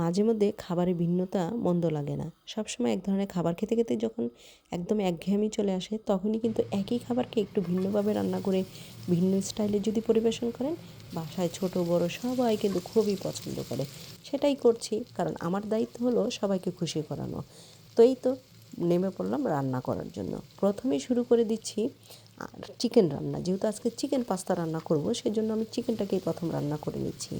মাঝে মধ্যে খাবারে ভিন্নতা মন্দ লাগে না। সবসময় এক ধরনের খাবার খেতে খেতে যখন একদম একঘেয়েমি চলে আসে, তখনই কিন্তু একই খাবারকে একটু ভিন্নভাবে রান্না করে ভিন্ন স্টাইলে যদি পরিবেশন করেন, বাসায় ছোট বড় সবাই কিন্তু খুবই পছন্দ করে। সেটাই করছি, কারণ আমার দায়িত্ব হলো সবাইকে খুশি করানো। তো এই তো নেমে পড়লাম রান্না করার জন্য। প্রথমেই শুরু করে দিচ্ছি চিকেন রান্না। যেহেতু আজকে চিকেন পাস্তা রান্না করব, সেজন্য আমি চিকেনটাকেই প্রথম রান্না করে নিচ্ছি।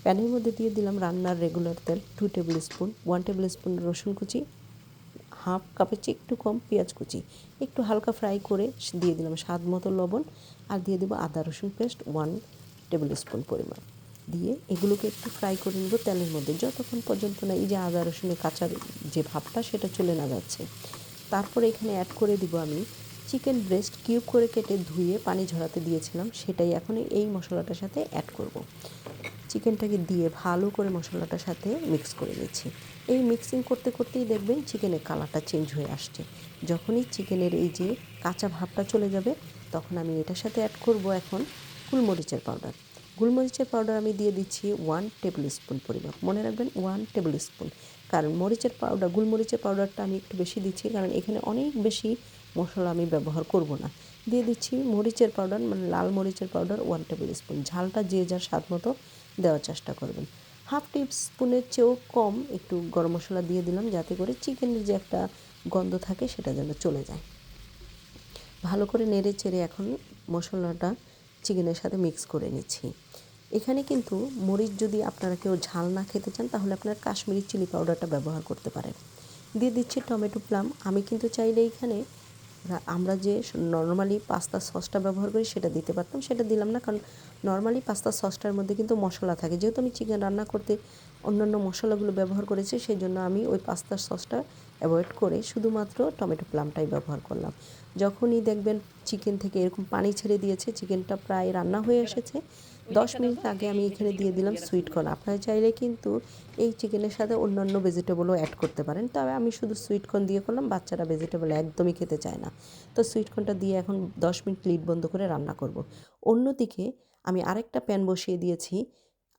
প্যানের মধ্যে দিয়ে দিলাম রান্নার রেগুলার তেল 2 টেবিল স্পুন, 1 টেবিল স্পুন রসুন কুচি, হাফ কাপের চেয়ে একটু কম পেঁয়াজ কুচি, একটু হালকা ফ্রাই করে দিয়ে দিলাম স্বাদ মতো লবণ, আর দিয়ে দেবো আদা রসুন পেস্ট 1 টেবিল স্পুন পরিমাণ। দিয়ে এগুলোকে একটু ফ্রাই করে নেব তেলের মধ্যে, যতক্ষণ পর্যন্ত না এই যে আদা রসুনের কাঁচা যে ভাবটা সেটা চলে না যাচ্ছে। তারপরে এখানে অ্যাড করে দিব আমি চিকেন ব্রেস্ট কিউব করে কেটে ধুয়ে পানি ঝরাতে দিয়েছিলাম, সেটাই এখন এই মশলাটার সাথে অ্যাড করব। চিকেনটাকে দিয়ে ভালো করে মশলাটার সাথে মিক্স করে নিচ্ছি। এই মিক্সিং করতে করতেই দেখবেন চিকেনের কালারটা চেঞ্জ হয়ে আসছে। যখনই চিকেনের এই যে কাঁচা ভাবটা চলে যাবে, তখন আমি এটার সাথে অ্যাড করব এখন গোলমরিচের পাউডার। গোলমরিচের পাউডার আমি দিয়ে দিচ্ছি 1 টেবিল স্পুন পরিমাপ। মনে রাখবেন 1 টেবিল স্পুন, কারণ গোলমরিচের পাউডারটা আমি একটু বেশি দিচ্ছি, কারণ এখানে অনেক বেশি মশলা আমি ব্যবহার করব না। দিয়ে দিচ্ছি মরিচের পাউডার, মানে লাল মরিচের পাউডার 1 টেবিল স্পুন। ঝালটা যে যার স্বাদ মতো দেওয়ার চেষ্টা করবেন। হাফ টিস্পুনের চেয়েও কম একটু গরম মশলা দিয়ে দিলাম, যাতে করে চিকেনের যে একটা গন্ধ থাকে সেটা যেন চলে যায়। ভালো করে নেড়ে চেড়ে এখন মশলাটা চিকেনের সাথে মিক্স করে নিচ্ছি। এখানে কিন্তু মরিচ যদি আপনারা কেউ ঝাল না খেতে চান, তাহলে আপনার কাশ্মীরি চিলি পাউডারটা ব্যবহার করতে পারেন। দিয়ে দিচ্ছি টমেটো প্লাম। আমি কিন্তু চাইলে এখানে আমরা যে নর্মালি পাস্তা সসটা ব্যবহার করি সেটা দিতে পারতাম, সেটা দিলাম না, কারণ নর্মালি পাস্তা সসটার মধ্যে কিন্তু মশলা থাকে। যেহেতু আমি চিকেন রান্না করতে অন্যান্য মশলাগুলো ব্যবহার করেছি, সেই জন্য আমি ওই পাস্তা সসটা অ্যাভয়েড করে শুধুমাত্র টমেটো প্লামটাই ব্যবহার করলাম। যখনই দেখবেন চিকেন থেকে এরকম পানি ছেড়ে দিয়েছে, চিকেনটা প্রায় রান্না হয়ে এসেছে, 10 মিনিট আগে আমি এখানে দিয়ে দিলাম সুইট কর্ন। আপনারা চাইলে কিন্তু এই চিকেনের সাথে অন্যান্য ভেজিটেবলও অ্যাড করতে পারেন, তবে আমি শুধু সুইট কর্ন দিয়ে করলাম। বাচ্চারা ভেজিটেবল একদমই খেতে চায় না, তো সুইট কর্নটা দিয়ে এখন 10 মিনিট লিড বন্ধ করে রান্না করব। অন্যদিকে আমি আরেকটা প্যান বসিয়ে দিয়েছি।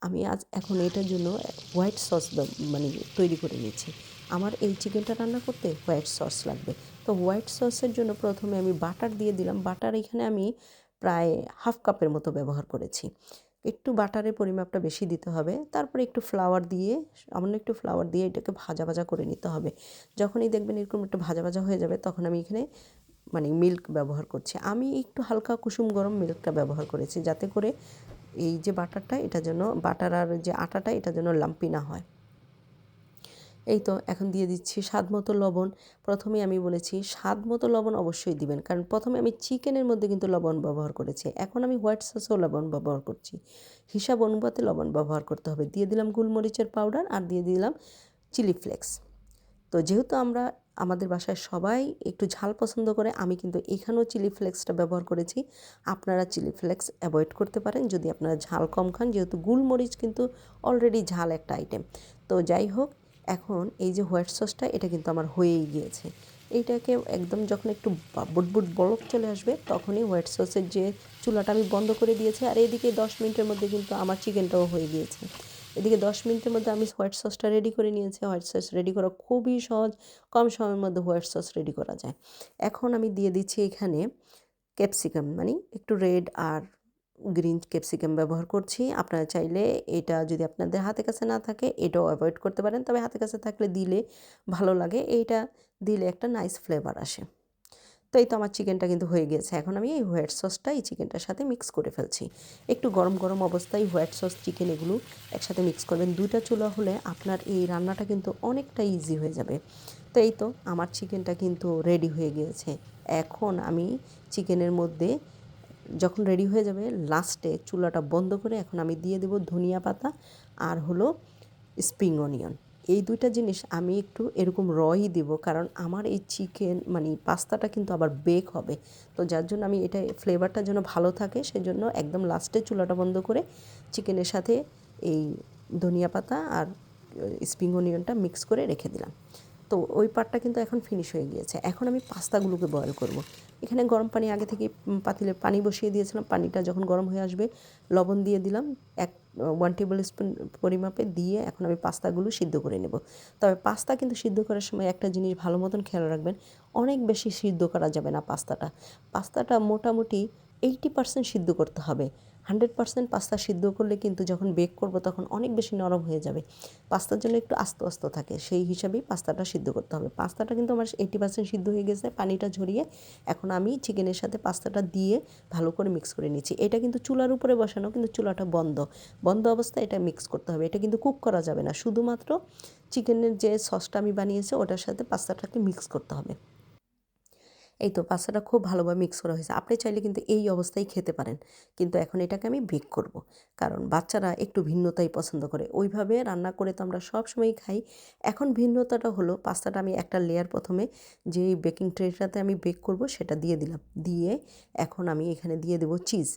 আমি এখন এটার জন্য হোয়াইট সস মানে তৈরি করে নিচ্ছি। আমার এই চিকেনটা রান্না করতে হোয়াইট সস লাগবে। তো হোয়াইট সসের জন্য প্রথমে আমি বাটার দিয়ে দিলাম। বাটার এখানে আমি প্রায় হাফ কাপের মতো ব্যবহার করেছি। একটু বাটারের পরিমাপটা বেশি দিতে হবে। তারপরে একটু ফ্লাওয়ার দিয়ে, সামান্য একটু ফ্লাওয়ার দিয়ে এটাকে ভাজা ভাজা করে নিতে হবে। যখনই দেখবেন এরকম একটু ভাজা ভাজা হয়ে যাবে, তখন আমি এখানে মানে মিল্ক ব্যবহার করছি। আমি একটু হালকা কুসুম গরম মিল্কটা ব্যবহার করেছি, যাতে করে এই যে বাটারটা, এটা যেন বাটার আর যে আটাটা এটা যেন লাম্পি না হয়। এই তো এখন দিয়ে দিচ্ছি স্বাদ মতো লবণ। প্রথমেই আমি বলেছি স্বাদ মতো লবণ অবশ্যই দিবেন, কারণ প্রথমে আমি চিকেনের মধ্যে কিন্তু লবণ ব্যবহার করেছি, এখন আমি হোয়াইট সসেও লবণ ব্যবহার করছি। হিসাব অনুপাতে লবণ ব্যবহার করতে হবে। দিয়ে দিলাম গোলমরিচের পাউডার, আর দিয়ে দিলাম চিলি ফ্লেক্স। তো যেহেতু আমাদের বাসায় সবাই একটু ঝাল পছন্দ করে, আমি কিন্তু এখানেও চিলি ফ্লেক্সটা ব্যবহার করেছি। আপনারা চিলি ফ্লেক্স অ্যাভয়েড করতে পারেন যদি আপনারা ঝাল কম খান, যেহেতু গোলমরিচ কিন্তু অলরেডি ঝাল একটা আইটেম। তো যাই হোক, এখন এই যে হোয়াইট সসটা, এটা কিন্তু আমার হয়েই গিয়েছে। এইটাকে একদম যখন একটু বুটবুট বলক চলে আসবে, তখনই হোয়াইট সসের যে চুলাটা আমি বন্ধ করে দিয়েছি, আর এদিকে 10 মিনিটের মধ্যে কিন্তু আমার চিকেনটাও হয়ে গিয়েছে। এদিকে 10 মিনিটের মধ্যে আমি হোয়াইট সসটা রেডি করে নিয়েছি। হোয়াইট সস রেডি করা খুবই সহজ, কম সময়ের মধ্যে হোয়াইট সস রেডি করা যায়। এখন আমি দিয়ে দিচ্ছি এখানে ক্যাপসিকাম, মানে একটু রেড আর গ্রিন ক্যাপসিকাম ব্যবহার করছি। আপনারা চাইলে এটা যদি আপনাদের হাতের কাছে না থাকে, এটাও অ্যাভয়েড করতে পারেন, তবে হাতের কাছে থাকলে দিলে ভালো লাগে। এইটা দিলে একটা নাইস ফ্লেভার আসে। তো এই তো আমার চিকেনটা কিন্তু হয়ে গিয়েছে। এখন আমি এই হোয়াইট সসটা এই চিকেনটার সাথে মিক্স করে ফেলছি। একটু গরম গরম অবস্থায় হোয়াইট সস চিকেন এগুলো একসাথে মিক্স করবেন। 2টা চুলা হলে আপনার এই রান্নাটা কিন্তু অনেকটা ইজি হয়ে যাবে। তো এই তো আমার চিকেনটা কিন্তু রেডি হয়ে গিয়েছে। এখন আমি চিকেনের মধ্যে যখন রেডি হয়ে যাবে, লাস্টে চুলাটা বন্ধ করে এখন আমি দিয়ে দেবো ধনিয়া পাতা আর হলো স্প্রিং অনিয়ন। এই 2টা জিনিস আমি একটু এরকম রই দেবো, কারণ আমার এই চিকেন মানে পাস্তাটা কিন্তু আবার বেক হবে। তো যার জন্য আমি এটা ফ্লেভারটা যেন ভালো থাকে, সেজন্য একদম লাস্টে চুলাটা বন্ধ করে চিকেনের সাথে এই ধনিয়া পাতা আর স্প্রিং অনিয়নটা মিক্স করে রেখে দিলাম। তো ওই পার্টটা কিন্তু এখন ফিনিশ হয়ে গিয়েছে। এখন আমি পাস্তাগুলোকে বয়েল করব। এখানে গরম পানি আগে থেকে পাতিলে পানি বসিয়ে দিয়েছিলাম। পানিটা যখন গরম হয়ে আসবে লবণ দিয়ে দিলাম 1 টেবিল স্পুন পরিমাপে দিয়ে এখন আমি পাস্তাগুলো সিদ্ধ করে নেব। তবে পাস্তা কিন্তু সিদ্ধ করার সময় একটা জিনিস ভালো মতন খেয়াল রাখবেন, অনেক বেশি সিদ্ধ করা যাবে না পাস্তাটা মোটামুটি 80% সিদ্ধ করতে হবে। 100% পাস্তা সিদ্ধ করলে কিন্তু যখন বেক করব তখন অনেক বেশি নরম হয়ে যাবে। পাস্তার জন্য একটু আস্ত আস্ত থাকে, সেই হিসাবেই পাস্তাটা সিদ্ধ করতে হবে। পাস্তাটা কিন্তু আমার 80% সিদ্ধ হয়ে গেছে। পানিটা ঝরিয়ে এখন আমি চিকেনের সাথে পাস্তাটা দিয়ে ভালো করে মিক্স করে নিচ্ছি। এটা কিন্তু চুলার উপরে বসানো, কিন্তু চুলাটা বন্ধ অবস্থায় এটা মিক্স করতে হবে। এটা কিন্তু কুক করা যাবে না, শুধুমাত্র চিকেনের যে সসটা আমি বানিয়েছি ওটার সাথে পাস্তাটাকে মিক্স করতে হবে। এই তো পাস্তাটা খুব ভালোভাবে মিক্স করা হয়েছে। আপনি চাইলে কিন্তু এই অবস্থায় খেতে পারেন, কিন্তু এখন এটাকে আমি বেক করব, কারণ বাচ্চারা একটু ভিন্নতাই পছন্দ করে। ওইভাবে রান্না করে তো আমরা সব সময়ই খাই। এখন ভিন্নতাটা হলো পাস্তাটা আমি একটা লেয়ার প্রথমে যেই বেকিং ট্রেটাতে আমি বেক করব সেটা দিয়ে দিলাম, দিয়ে এখন আমি এখানে দিয়ে দেবো চিজ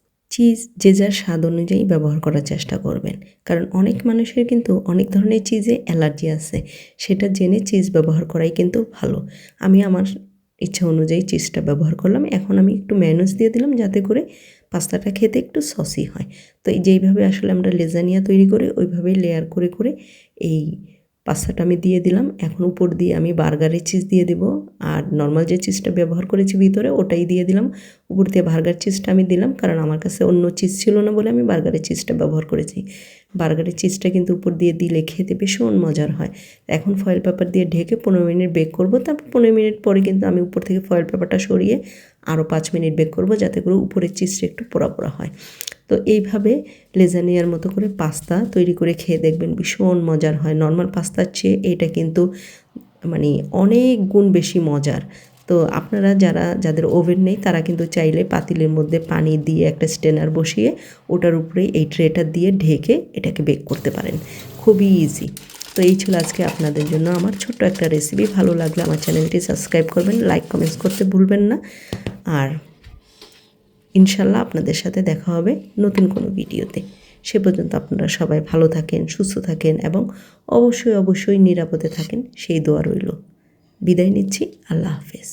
যে যার স্বাদ অনুযায়ী ব্যবহার করার চেষ্টা করবেন, কারণ অনেক মানুষের কিন্তু অনেক ধরনের চিজে অ্যালার্জি আছে। সেটা জেনে চিজ ব্যবহার করাই কিন্তু ভালো। আমি আমার ইচ্ছা অনুযায়ী চিজটা ব্যবহার করলাম। এখন আমি একটু মেয়োনিজ দিয়ে দিলাম যাতে করে পাস্তাটা খেতে একটু সসি হয়। তো যেইভাবে আসলে আমরা লেজানিয়া তৈরি করি ওইভাবেই লেয়ার করে করে এই পাস্তাটা আমি দিয়ে দিলাম। এখন উপর দিয়ে আমি বার্গারের চিজ দিয়ে দেবো, আর নর্মাল যে চিজটা ব্যবহার করেছি ভিতরে ওটাই দিয়ে দিলাম। উপর দিয়ে বার্গার চিজটা আমি দিলাম, কারণ আমার কাছে অন্য চিজ ছিল না বলে আমি বার্গারের চিজটা ব্যবহার করেছি। বার্গারের চিজটা কিন্তু উপর দিয়ে দিলে খেতে ভীষণ মজার হয়। এখন ফয়েল পেপার দিয়ে ঢেকে 15 মিনিট বেক করব। তারপর 15 মিনিট পরে কিন্তু আমি উপর থেকে ফয়েল পেপারটা সরিয়ে আরও 5 মিনিট বেক করব, যাতে করে উপরের চিজটা একটু পোড়া পোড়া হয়। তো এইভাবে লেজানিয়ার মতো করে পাস্তা তৈরি করে খেয়ে দেখবেন, ভীষণ মজার হয়। নর্মাল পাস্তার চেয়ে এটা কিন্তু মানে অনেক গুণ বেশি মজার। তো আপনারা যাদের ওভেন নেই তারা কিন্তু চাইলে পাতিলের মধ্যে পানি দিয়ে একটা স্টেনার বসিয়ে ওটার উপরে এই ট্রেটা দিয়ে ঢেকে এটাকে বেক করতে পারেন, খুবই ইজি। তো এই ছিল আজকে আপনাদের জন্য আমার ছোট্ট একটা রেসিপি। ভালো লাগলে আমার চ্যানেলটি সাবস্ক্রাইব করবেন, লাইক কমেন্টস করতে ভুলবেন না। আর ইনশাল্লাহ আপনাদের সাথে দেখা হবে নতুন কোনো ভিডিওতে। সে পর্যন্ত আপনারা সবাই ভালো থাকেন, সুস্থ থাকেন এবং অবশ্যই নিরাপদে থাকেন, সেই দোয়া রইল। বিদায় নিচ্ছি। আল্লাহ হাফেজ।